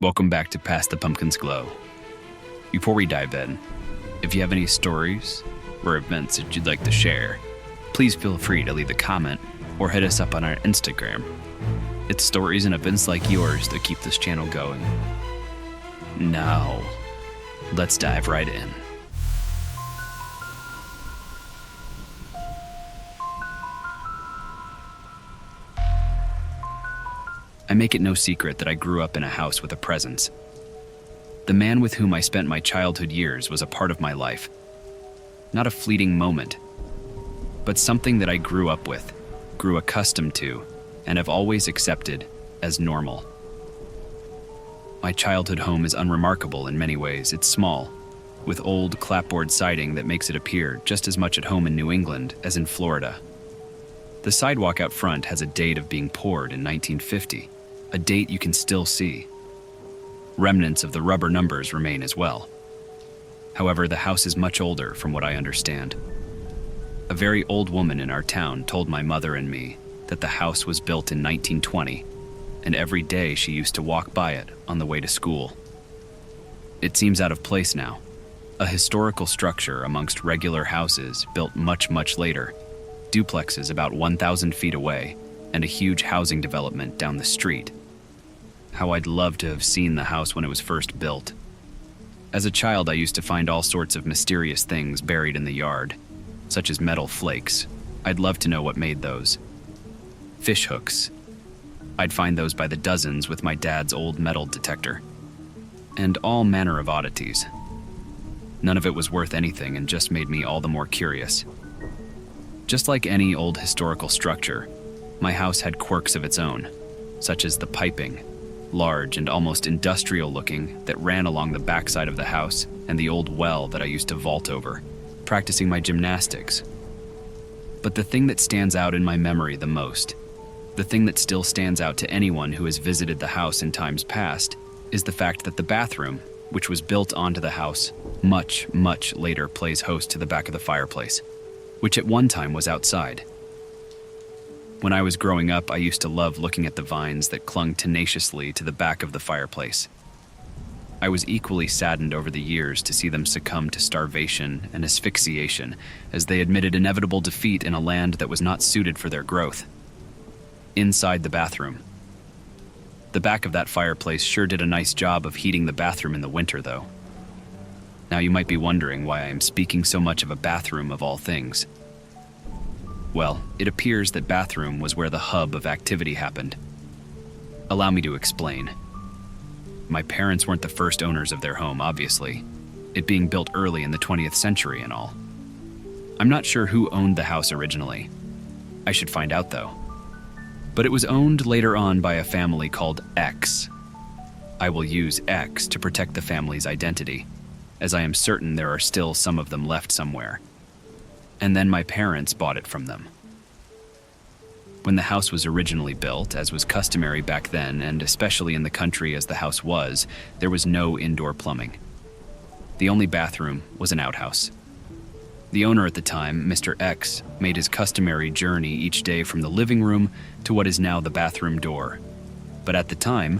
Welcome back to Past the Pumpkin's Glow. Before we dive in, if you have any stories or events that you'd like to share, please feel free to leave a comment or hit us up on our Instagram. It's stories and events like yours that keep this channel going. Now, let's dive right in. I make it no secret that I grew up in a house with a presence. The man with whom I spent my childhood years was a part of my life. Not a fleeting moment, but something that I grew up with, grew accustomed to, and have always accepted as normal. My childhood home is unremarkable in many ways. It's small, with old clapboard siding that makes it appear just as much at home in New England as in Florida. The sidewalk out front has a date of being poured in 1950. A date you can still see. Remnants of the rubber numbers remain as well. However, the house is much older from what I understand. A very old woman in our town told my mother and me that the house was built in 1920, and every day she used to walk by it on the way to school. It seems out of place now, a historical structure amongst regular houses built much, much later, duplexes about 1,000 feet away, and a huge housing development down the street. How I'd love to have seen the house when it was first built. As a child, I used to find all sorts of mysterious things buried in the yard, such as metal flakes. I'd love to know what made those. Fish hooks. I'd find those by the dozens with my dad's old metal detector. And all manner of oddities. None of it was worth anything and just made me all the more curious. Just like any old historical structure, my house had quirks of its own, such as the piping, large and almost industrial looking, that ran along the backside of the house, and the old well that I used to vault over, practicing my gymnastics. But the thing that stands out in my memory the most, the thing that still stands out to anyone who has visited the house in times past, is the fact that the bathroom, which was built onto the house, much, much later plays host to the back of the fireplace, which at one time was outside. When I was growing up, I used to love looking at the vines that clung tenaciously to the back of the fireplace. I was equally saddened over the years to see them succumb to starvation and asphyxiation as they admitted inevitable defeat in a land that was not suited for their growth. Inside the bathroom. The back of that fireplace sure did a nice job of heating the bathroom in the winter, though. Now you might be wondering why I am speaking so much of a bathroom of all things. Well, it appears that bathroom was where the hub of activity happened. Allow me to explain. My parents weren't the first owners of their home, obviously, it being built early in the 20th century and all. I'm not sure who owned the house originally. I should find out, though. But it was owned later on by a family called X. I will use X to protect the family's identity, as I am certain there are still some of them left somewhere. And then my parents bought it from them. When the house was originally built, as was customary back then, and especially in the country as the house was, there was no indoor plumbing. The only bathroom was an outhouse. The owner at the time, Mr. X, made his customary journey each day from the living room to what is now the bathroom door, but at the time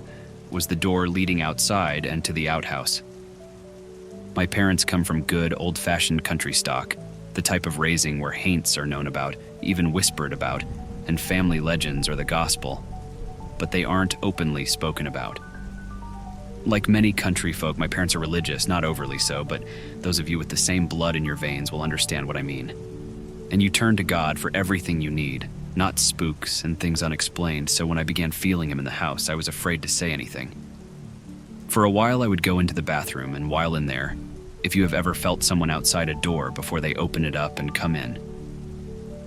was the door leading outside and to the outhouse. My parents come from good, old-fashioned country stock, the type of raising where haints are known about, even whispered about, and family legends are the gospel, but they aren't openly spoken about. Like many country folk, my parents are religious, not overly so, but those of you with the same blood in your veins will understand what I mean. And you turn to God for everything you need, not spooks and things unexplained, so when I began feeling him in the house, I was afraid to say anything. For a while I would go into the bathroom, and while in there, if you have ever felt someone outside a door before they open it up and come in,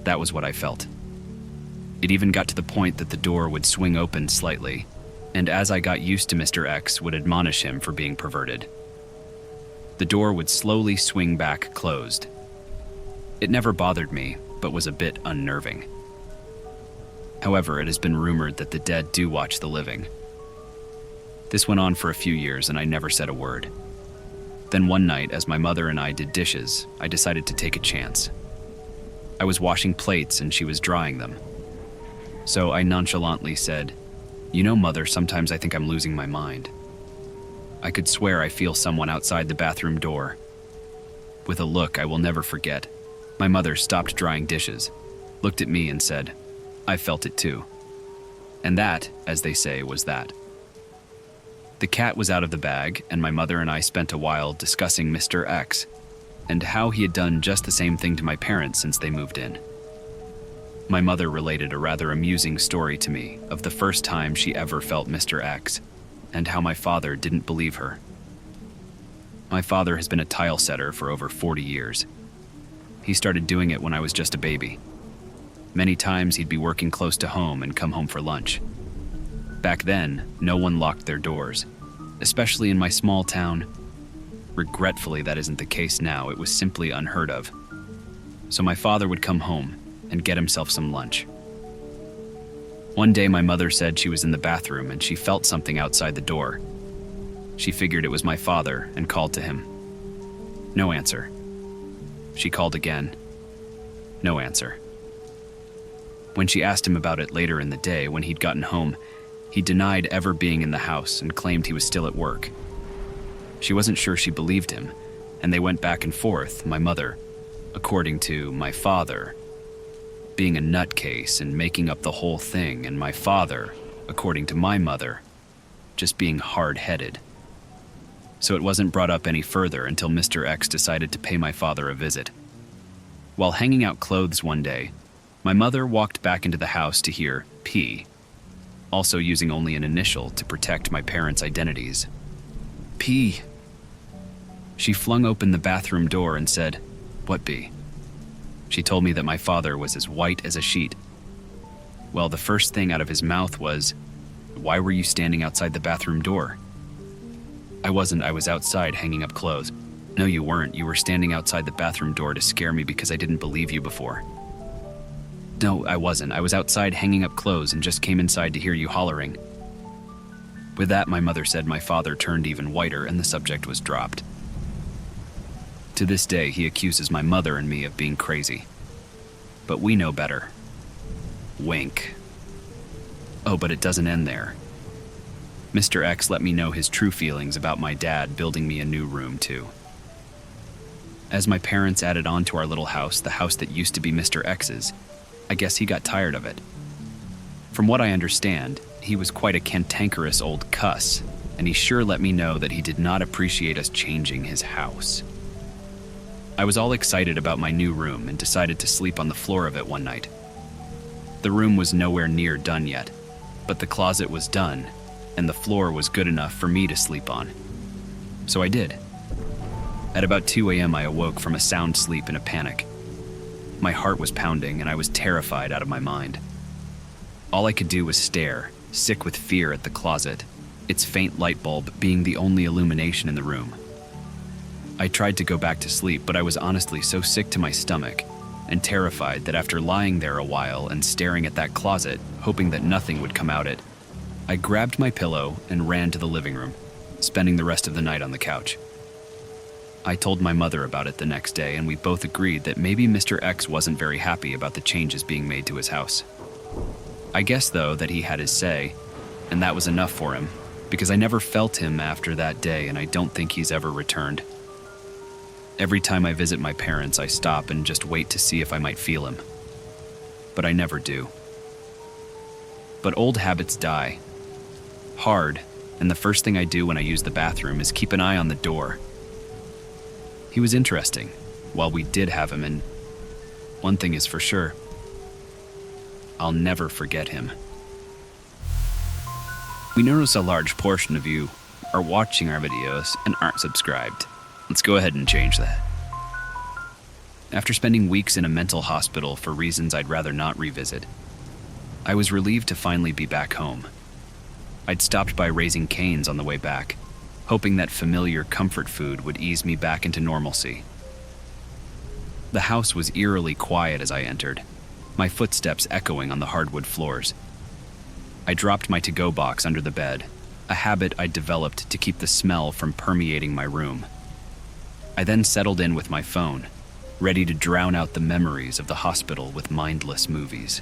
that was what I felt. It even got to the point that the door would swing open slightly, and as I got used to Mr. X, would admonish him for being perverted. The door would slowly swing back closed. It never bothered me, but was a bit unnerving. However, it has been rumored that the dead do watch the living. This went on for a few years, and I never said a word. Then one night, as my mother and I did dishes, I decided to take a chance. I was washing plates and she was drying them. So I nonchalantly said, "You know, Mother, sometimes I think I'm losing my mind." I could swear I feel someone outside the bathroom door. With a look I will never forget, my mother stopped drying dishes, looked at me and said, "I felt it too." And that, as they say, was that. The cat was out of the bag, and my mother and I spent a while discussing Mr. X and how he had done just the same thing to my parents since they moved in. My mother related a rather amusing story to me of the first time she ever felt Mr. X and how my father didn't believe her. My father has been a tile setter for over 40 years. He started doing it when I was just a baby. Many times he'd be working close to home and come home for lunch. Back then, no one locked their doors, especially in my small town. Regretfully, that isn't the case now. It was simply unheard of. So my father would come home and get himself some lunch. One day my mother said she was in the bathroom and she felt something outside the door. She figured it was my father and called to him. No answer. She called again. No answer. When she asked him about it later in the day when he'd gotten home, he denied ever being in the house and claimed he was still at work. She wasn't sure she believed him, and they went back and forth, my mother, according to my father, being a nutcase and making up the whole thing, and my father, according to my mother, just being hard-headed. So it wasn't brought up any further until Mr. X decided to pay my father a visit. While hanging out clothes one day, my mother walked back into the house to hear P, also using only an initial to protect my parents' identities. P. She flung open the bathroom door and said, "What P?" She told me that my father was as white as a sheet. Well, the first thing out of his mouth was, "Why were you standing outside the bathroom door?" I wasn't, I was outside hanging up clothes. No, you weren't. You were standing outside the bathroom door to scare me because I didn't believe you before. No, I wasn't. I was outside hanging up clothes and just came inside to hear you hollering. With that, my mother said my father turned even whiter and the subject was dropped. To this day, he accuses my mother and me of being crazy. But we know better. Wink. Oh, but it doesn't end there. Mr. X let me know his true feelings about my dad building me a new room, too. As my parents added on to our little house, the house that used to be Mr. X's, I guess he got tired of it. From what I understand, he was quite a cantankerous old cuss, and he sure let me know that he did not appreciate us changing his house. I was all excited about my new room and decided to sleep on the floor of it one night. The room was nowhere near done yet, but the closet was done, and the floor was good enough for me to sleep on. So I did. At about 2 a.m. I awoke from a sound sleep in a panic. My heart was pounding and I was terrified out of my mind. All I could do was stare, sick with fear at the closet, its faint light bulb being the only illumination in the room. I tried to go back to sleep, but I was honestly so sick to my stomach and terrified that after lying there a while and staring at that closet, hoping that nothing would come out it, I grabbed my pillow and ran to the living room, spending the rest of the night on the couch. I told my mother about it the next day, and we both agreed that maybe Mr. X wasn't very happy about the changes being made to his house. I guess, though, that he had his say, and that was enough for him, because I never felt him after that day, and I don't think he's ever returned. Every time I visit my parents, I stop and just wait to see if I might feel him. But I never do. But old habits die. Hard, and the first thing I do when I use the bathroom is keep an eye on the door. He was interesting, while we did have him, and one thing is for sure, I'll never forget him. We notice a large portion of you are watching our videos and aren't subscribed. Let's go ahead and change that. After spending weeks in a mental hospital for reasons I'd rather not revisit, I was relieved to finally be back home. I'd stopped by Raising Cane's on the way back, hoping that familiar comfort food would ease me back into normalcy. The house was eerily quiet as I entered, my footsteps echoing on the hardwood floors. I dropped my to-go box under the bed, a habit I'd developed to keep the smell from permeating my room. I then settled in with my phone, ready to drown out the memories of the hospital with mindless movies.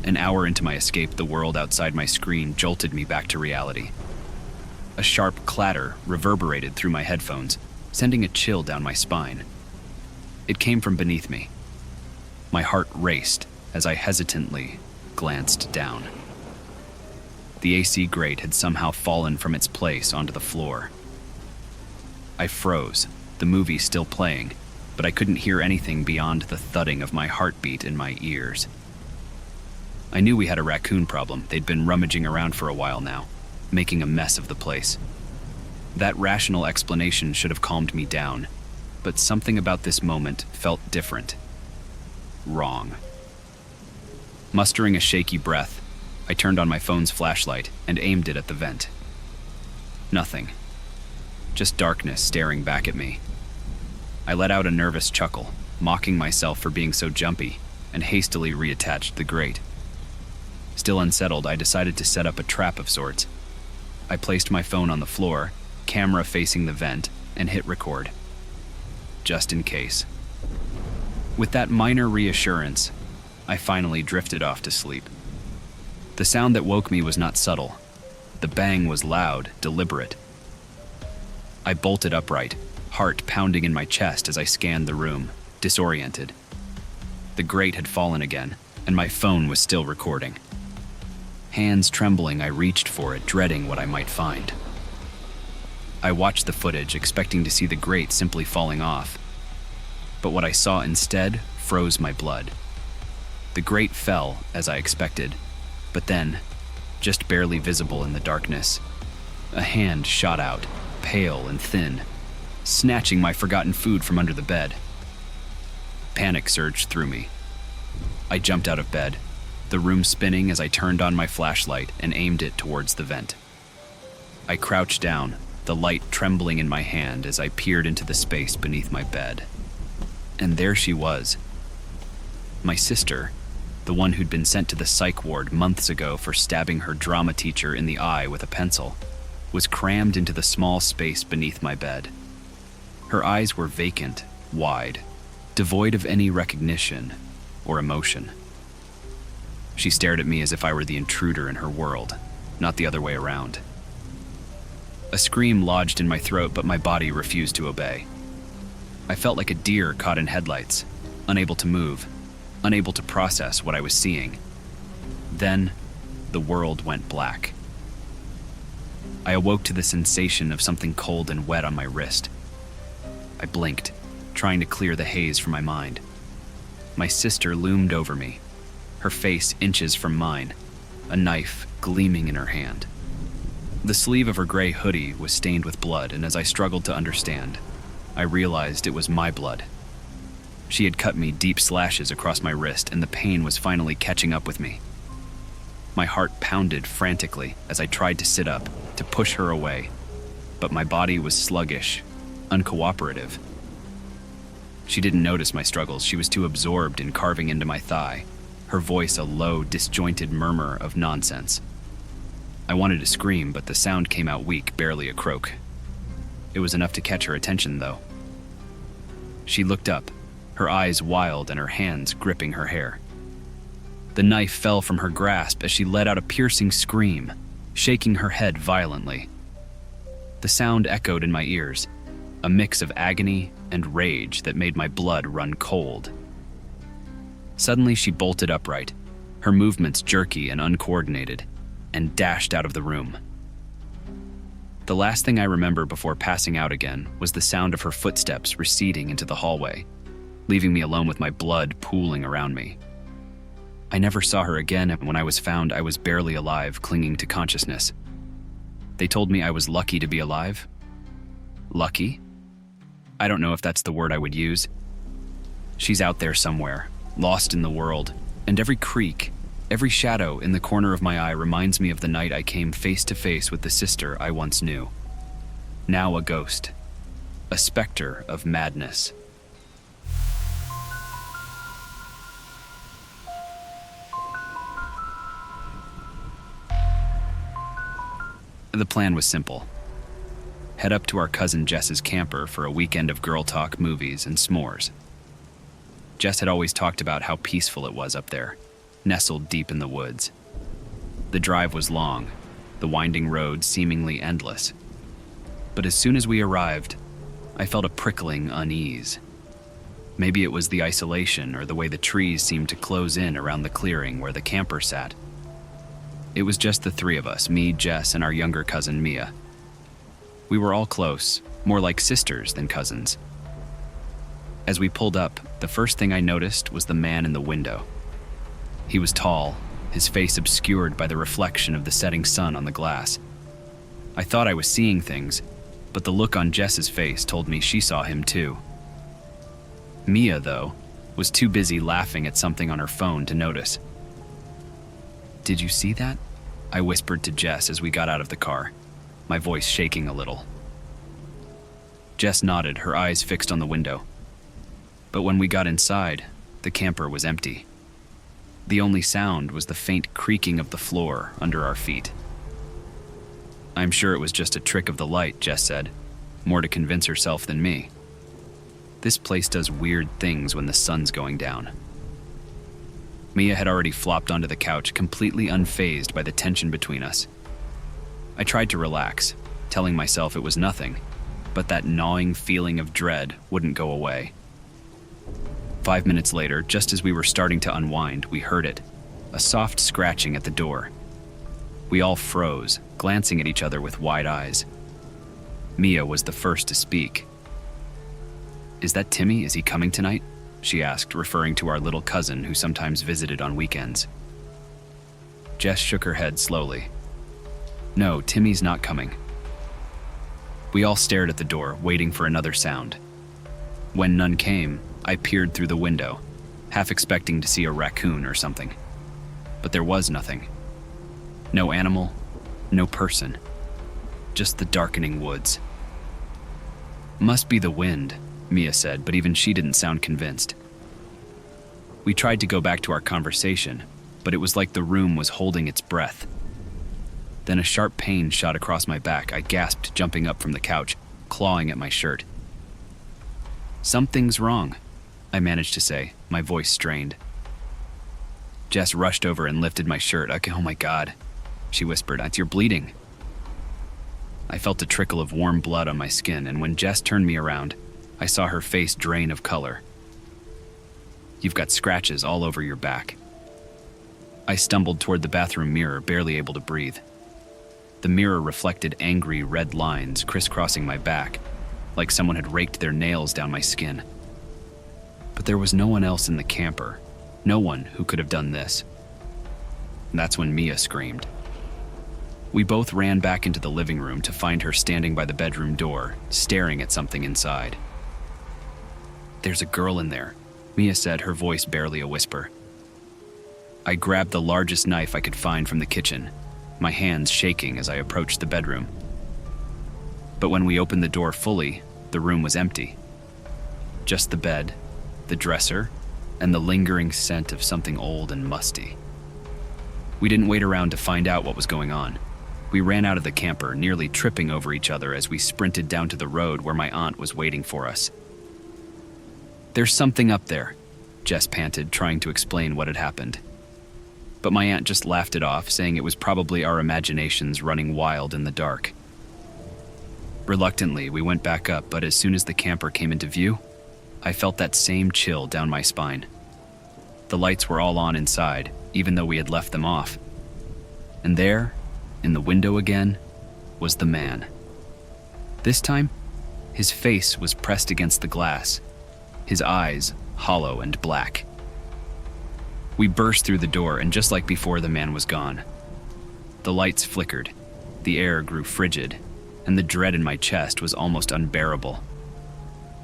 An hour into my escape, the world outside my screen jolted me back to reality. A sharp clatter reverberated through my headphones, sending a chill down my spine. It came from beneath me. My heart raced as I hesitantly glanced down. The AC grate had somehow fallen from its place onto the floor. I froze, the movie still playing, but I couldn't hear anything beyond the thudding of my heartbeat in my ears. I knew we had a raccoon problem. They'd been rummaging around for a while now, making a mess of the place. That rational explanation should have calmed me down, but something about this moment felt different. Wrong. Mustering a shaky breath, I turned on my phone's flashlight and aimed it at the vent. Nothing. Just darkness staring back at me. I let out a nervous chuckle, mocking myself for being so jumpy, and hastily reattached the grate. Still unsettled, I decided to set up a trap of sorts. I placed my phone on the floor, camera facing the vent, and hit record. Just in case. With that minor reassurance, I finally drifted off to sleep. The sound that woke me was not subtle. The bang was loud, deliberate. I bolted upright, heart pounding in my chest as I scanned the room, disoriented. The grate had fallen again, and my phone was still recording. Hands trembling, I reached for it, dreading what I might find. I watched the footage, expecting to see the grate simply falling off. But what I saw instead froze my blood. The grate fell, as I expected, but then, just barely visible in the darkness, a hand shot out, pale and thin, snatching my forgotten food from under the bed. Panic surged through me. I jumped out of bed, the room spinning as I turned on my flashlight and aimed it towards the vent. I crouched down, the light trembling in my hand as I peered into the space beneath my bed. And there she was. My sister, the one who'd been sent to the psych ward months ago for stabbing her drama teacher in the eye with a pencil, was crammed into the small space beneath my bed. Her eyes were vacant, wide, devoid of any recognition or emotion. She stared at me as if I were the intruder in her world, not the other way around. A scream lodged in my throat, but my body refused to obey. I felt like a deer caught in headlights, unable to move, unable to process what I was seeing. Then, the world went black. I awoke to the sensation of something cold and wet on my wrist. I blinked, trying to clear the haze from my mind. My sister loomed over me, her face inches from mine, a knife gleaming in her hand. The sleeve of her gray hoodie was stained with blood, and as I struggled to understand, I realized it was my blood. She had cut me deep slashes across my wrist, and the pain was finally catching up with me. My heart pounded frantically as I tried to sit up, to push her away, but my body was sluggish, uncooperative. She didn't notice my struggles. She was too absorbed in carving into my thigh, her voice a low, disjointed murmur of nonsense. I wanted to scream, but the sound came out weak, barely a croak. It was enough to catch her attention, though. She looked up, her eyes wild and her hands gripping her hair. The knife fell from her grasp as she let out a piercing scream, shaking her head violently. The sound echoed in my ears, a mix of agony and rage that made my blood run cold. Suddenly, she bolted upright, her movements jerky and uncoordinated, and dashed out of the room. The last thing I remember before passing out again was the sound of her footsteps receding into the hallway, leaving me alone with my blood pooling around me. I never saw her again, and when I was found, I was barely alive, clinging to consciousness. They told me I was lucky to be alive. Lucky? I don't know if that's the word I would use. She's out there somewhere, lost in the world, and every creak, every shadow in the corner of my eye reminds me of the night I came face to face with the sister I once knew. Now a ghost, a specter of madness. The plan was simple. Head up to our cousin Jess's camper for a weekend of girl talk, movies, and s'mores. Jess had always talked about how peaceful it was up there, nestled deep in the woods. The drive was long, the winding road seemingly endless, But as soon as we arrived, I felt a prickling unease. Maybe it was the isolation or the way the trees seemed to close in around the clearing where the camper sat. It was just the three of us, me, Jess, and our younger cousin, Mia. We were all close, more like sisters than cousins. As we pulled up, the first thing I noticed was the man in the window. He was tall, his face obscured by the reflection of the setting sun on the glass. I thought I was seeing things, but the look on Jess's face told me she saw him too. Mia, though, was too busy laughing at something on her phone to notice. "Did you see that?" I whispered to Jess as we got out of the car, my voice shaking a little. Jess nodded, her eyes fixed on the window. But when we got inside, the camper was empty. The only sound was the faint creaking of the floor under our feet. "I'm sure it was just a trick of the light," Jess said, more to convince herself than me. "This place does weird things when the sun's going down." Mia had already flopped onto the couch, completely unfazed by the tension between us. I tried to relax, telling myself it was nothing, but that gnawing feeling of dread wouldn't go away. 5 minutes later, just as we were starting to unwind, we heard it, a soft scratching at the door. We all froze, glancing at each other with wide eyes. Mia was the first to speak. "Is that Timmy? Is he coming tonight?" she asked, referring to our little cousin who sometimes visited on weekends. Jess shook her head slowly. "No, Timmy's not coming." We all stared at the door, waiting for another sound. When none came, I peered through the window, half expecting to see a raccoon or something. But there was nothing. No animal, no person. Just the darkening woods. "Must be the wind," Mia said, but even she didn't sound convinced. We tried to go back to our conversation, but it was like the room was holding its breath. Then a sharp pain shot across my back. I gasped, jumping up from the couch, clawing at my shirt. "Something's wrong," I managed to say, my voice strained. Jess rushed over and lifted my shirt. "Oh my God," she whispered, "you're bleeding." I felt a trickle of warm blood on my skin, and when Jess turned me around, I saw her face drain of color. "You've got scratches all over your back." I stumbled toward the bathroom mirror, barely able to breathe. The mirror reflected angry red lines crisscrossing my back, like someone had raked their nails down my skin. But there was no one else in the camper, no one who could have done this. And that's when Mia screamed. We both ran back into the living room to find her standing by the bedroom door, staring at something inside. "There's a girl in there," Mia said, her voice barely a whisper. I grabbed the largest knife I could find from the kitchen, my hands shaking as I approached the bedroom. But when we opened the door fully, the room was empty. Just the bed, the dresser, and the lingering scent of something old and musty. We didn't wait around to find out what was going on. We ran out of the camper, nearly tripping over each other as we sprinted down to the road where my aunt was waiting for us. "There's something up there," Jess panted, trying to explain what had happened. But my aunt just laughed it off, saying it was probably our imaginations running wild in the dark. Reluctantly, we went back up, but as soon as the camper came into view, I felt that same chill down my spine. The lights were all on inside, even though we had left them off. And there, in the window again, was the man. This time, his face was pressed against the glass, his eyes hollow and black. We burst through the door, and just like before, the man was gone. The lights flickered, the air grew frigid, and the dread in my chest was almost unbearable.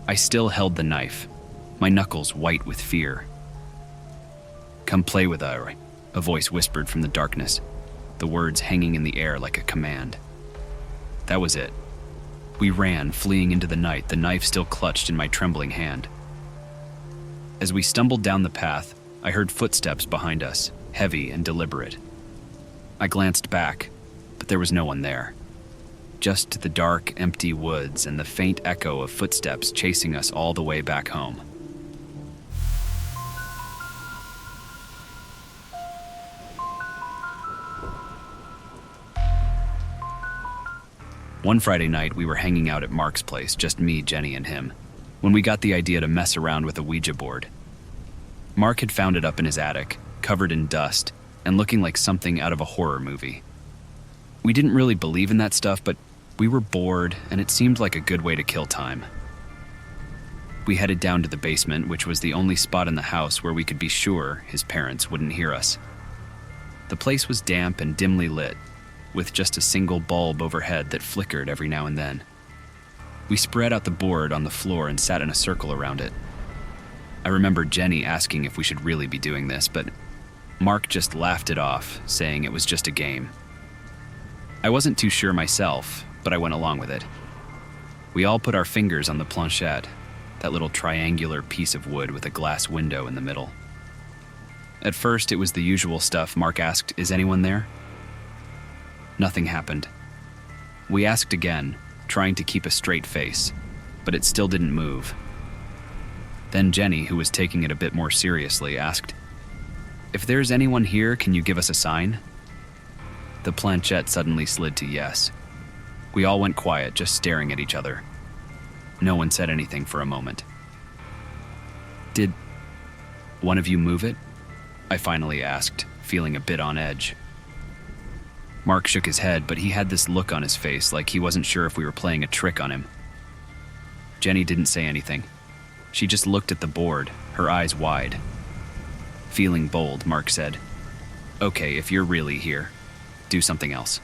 I still held the knife, my knuckles white with fear. "Come play with her," a voice whispered from the darkness, the words hanging in the air like a command. That was it. We ran, fleeing into the night, the knife still clutched in my trembling hand. As we stumbled down the path, I heard footsteps behind us, heavy and deliberate. I glanced back, but there was no one there. Just the dark, empty woods and the faint echo of footsteps chasing us all the way back home. One Friday night, we were hanging out at Mark's place, just me, Jenny, and him, when we got the idea to mess around with a Ouija board. Mark had found it up in his attic, covered in dust, and looking like something out of a horror movie. We didn't really believe in that stuff, but we were bored, and it seemed like a good way to kill time. We headed down to the basement, which was the only spot in the house where we could be sure his parents wouldn't hear us. The place was damp and dimly lit, with just a single bulb overhead that flickered every now and then. We spread out the board on the floor and sat in a circle around it. I remember Jenny asking if we should really be doing this, but Mark just laughed it off, saying it was just a game. I wasn't too sure myself, but I went along with it. We all put our fingers on the planchette, that little triangular piece of wood with a glass window in the middle. At first, it was the usual stuff. Mark asked, "Is anyone there?" Nothing happened. We asked again, trying to keep a straight face, but it still didn't move. Then Jenny, who was taking it a bit more seriously, asked, "If there's anyone here, can you give us a sign?" The planchette suddenly slid to yes. We all went quiet, just staring at each other. No one said anything for a moment. "Did one of you move it?" I finally asked, feeling a bit on edge. Mark shook his head, but he had this look on his face like he wasn't sure if we were playing a trick on him. Jenny didn't say anything. She just looked at the board, her eyes wide. Feeling bold, Mark said, "Okay, if you're really here, do something else."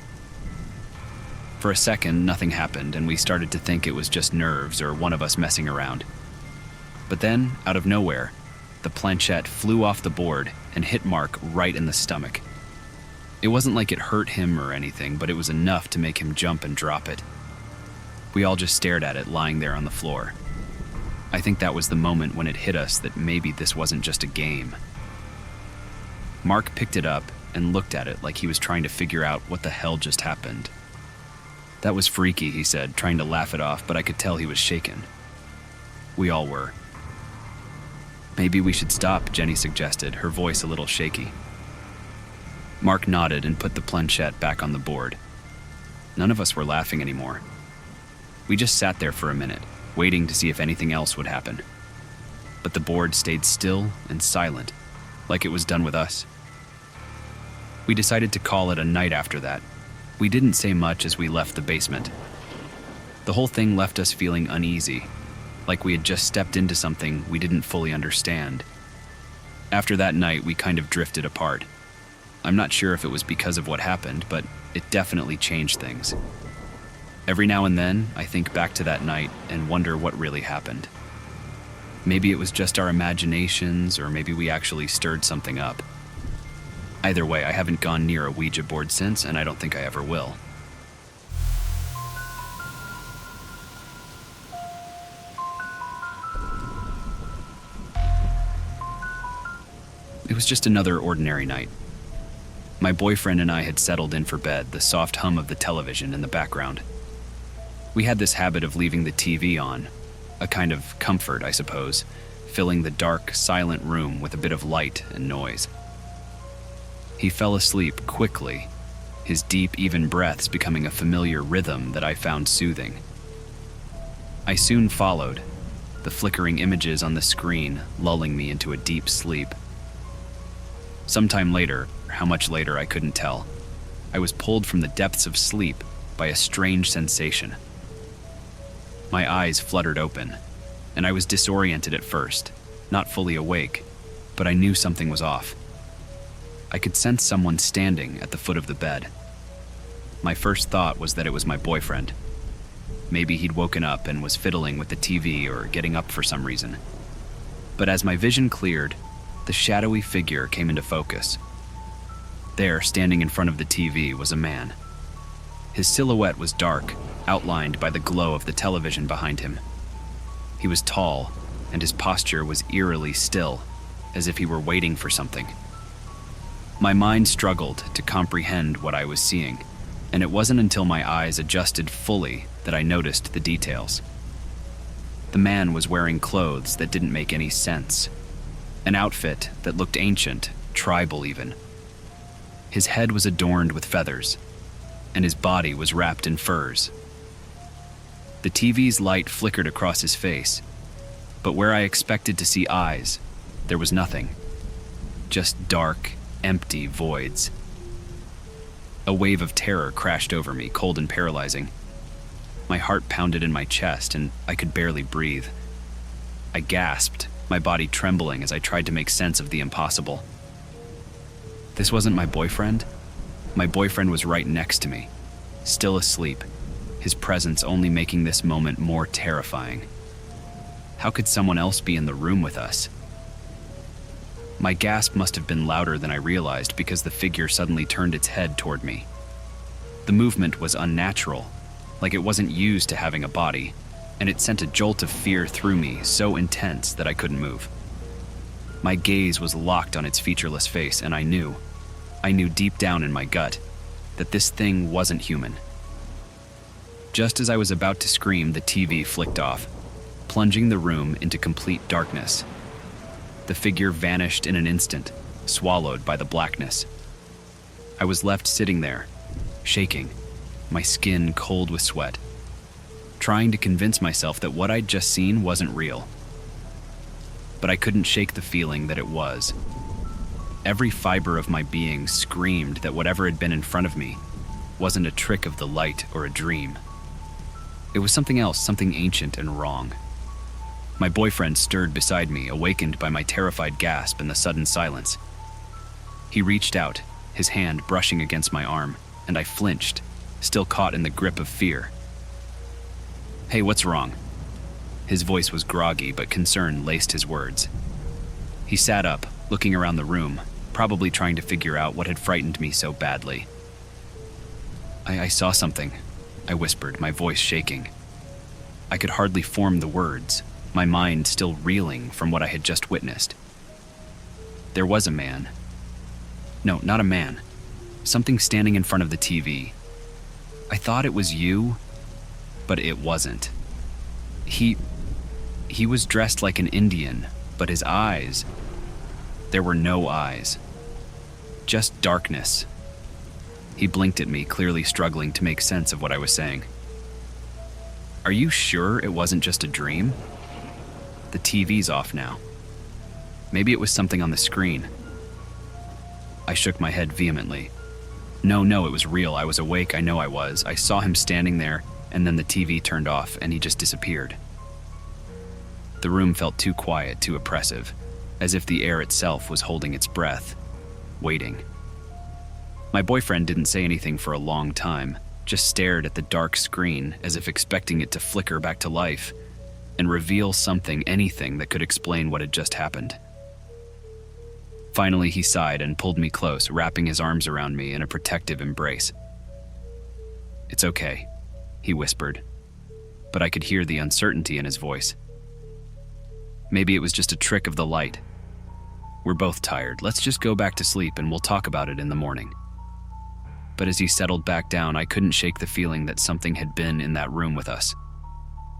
For a second, nothing happened, and we started to think it was just nerves or one of us messing around. But then, out of nowhere, the planchette flew off the board and hit Mark right in the stomach. It wasn't like it hurt him or anything, but it was enough to make him jump and drop it. We all just stared at it lying there on the floor. I think that was the moment when it hit us that maybe this wasn't just a game. Mark picked it up and looked at it like he was trying to figure out what the hell just happened. "That was freaky," he said, trying to laugh it off, but I could tell he was shaken. We all were. "Maybe we should stop," Jenny suggested, her voice a little shaky. Mark nodded and put the planchette back on the board. None of us were laughing anymore. We just sat there for a minute, waiting to see if anything else would happen. But the board stayed still and silent, like it was done with us. We decided to call it a night after that. We didn't say much as we left the basement. The whole thing left us feeling uneasy, like we had just stepped into something we didn't fully understand. After that night, we kind of drifted apart. I'm not sure if it was because of what happened, but it definitely changed things. Every now and then, I think back to that night and wonder what really happened. Maybe it was just our imaginations, or maybe we actually stirred something up. Either way, I haven't gone near a Ouija board since, and I don't think I ever will. It was just another ordinary night. My boyfriend and I had settled in for bed, the soft hum of the television in the background. We had this habit of leaving the TV on, a kind of comfort, I suppose, filling the dark, silent room with a bit of light and noise. He fell asleep quickly, his deep, even breaths becoming a familiar rhythm that I found soothing. I soon followed, the flickering images on the screen lulling me into a deep sleep. Sometime later, how much later I couldn't tell, I was pulled from the depths of sleep by a strange sensation. My eyes fluttered open, and I was disoriented at first, not fully awake, but I knew something was off. I could sense someone standing at the foot of the bed. My first thought was that it was my boyfriend. Maybe he'd woken up and was fiddling with the TV or getting up for some reason. But as my vision cleared, the shadowy figure came into focus. There, standing in front of the TV, was a man. His silhouette was dark, outlined by the glow of the television behind him. He was tall, and his posture was eerily still, as if he were waiting for something. My mind struggled to comprehend what I was seeing, and it wasn't until my eyes adjusted fully that I noticed the details. The man was wearing clothes that didn't make any sense, an outfit that looked ancient, tribal even. His head was adorned with feathers, and his body was wrapped in furs, The TV's light flickered across his face, but where I expected to see eyes, there was nothing. Just dark, empty voids. A wave of terror crashed over me, cold and paralyzing. My heart pounded in my chest, and I could barely breathe. I gasped, my body trembling as I tried to make sense of the impossible. This wasn't my boyfriend. My boyfriend was right next to me, still asleep, his presence only making this moment more terrifying. How could someone else be in the room with us? My gasp must have been louder than I realized because the figure suddenly turned its head toward me. The movement was unnatural, like it wasn't used to having a body, and it sent a jolt of fear through me so intense that I couldn't move. My gaze was locked on its featureless face, and I knew deep down in my gut, that this thing wasn't human. Just as I was about to scream, the TV flicked off, plunging the room into complete darkness. The figure vanished in an instant, swallowed by the blackness. I was left sitting there, shaking, my skin cold with sweat, trying to convince myself that what I'd just seen wasn't real. But I couldn't shake the feeling that it was. Every fiber of my being screamed that whatever had been in front of me wasn't a trick of the light or a dream. It was something else, something ancient and wrong. My boyfriend stirred beside me, awakened by my terrified gasp and the sudden silence. He reached out, his hand brushing against my arm, and I flinched, still caught in the grip of fear. "Hey, what's wrong?" His voice was groggy, but concern laced his words. He sat up, looking around the room, probably trying to figure out what had frightened me so badly. I saw something," I whispered, my voice shaking. I could hardly form the words, my mind still reeling from what I had just witnessed. There was a man. No, not a man. Something standing in front of the TV. I thought it was you, but it wasn't. He was dressed like an Indian, but his eyes, there were no eyes. Just darkness. He blinked at me, clearly struggling to make sense of what I was saying. "Are you sure it wasn't just a dream? The TV's off now. Maybe it was something on the screen." I shook my head vehemently. No, it was real. I was awake, I know I was. I saw him standing there, and then the TV turned off, and he just disappeared. The room felt too quiet, too oppressive, as if the air itself was holding its breath, waiting. My boyfriend didn't say anything for a long time, just stared at the dark screen as if expecting it to flicker back to life and reveal something, anything that could explain what had just happened. Finally, he sighed and pulled me close, wrapping his arms around me in a protective embrace. "It's okay," he whispered, but I could hear the uncertainty in his voice. "Maybe it was just a trick of the light. We're both tired. Let's just go back to sleep and we'll talk about it in the morning." But as he settled back down, I couldn't shake the feeling that something had been in that room with us.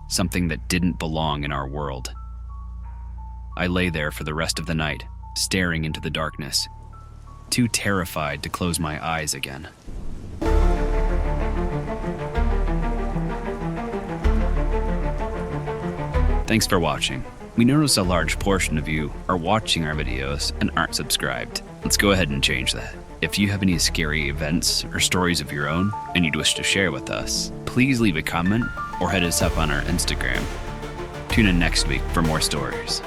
Something that didn't belong in our world. I lay there for the rest of the night, staring into the darkness, too terrified to close my eyes again. Thanks for watching. We notice a large portion of you are watching our videos and aren't subscribed. Let's go ahead and change that. If you have any scary events or stories of your own and you'd wish to share with us, please leave a comment or hit us up on our Instagram. Tune in next week for more stories.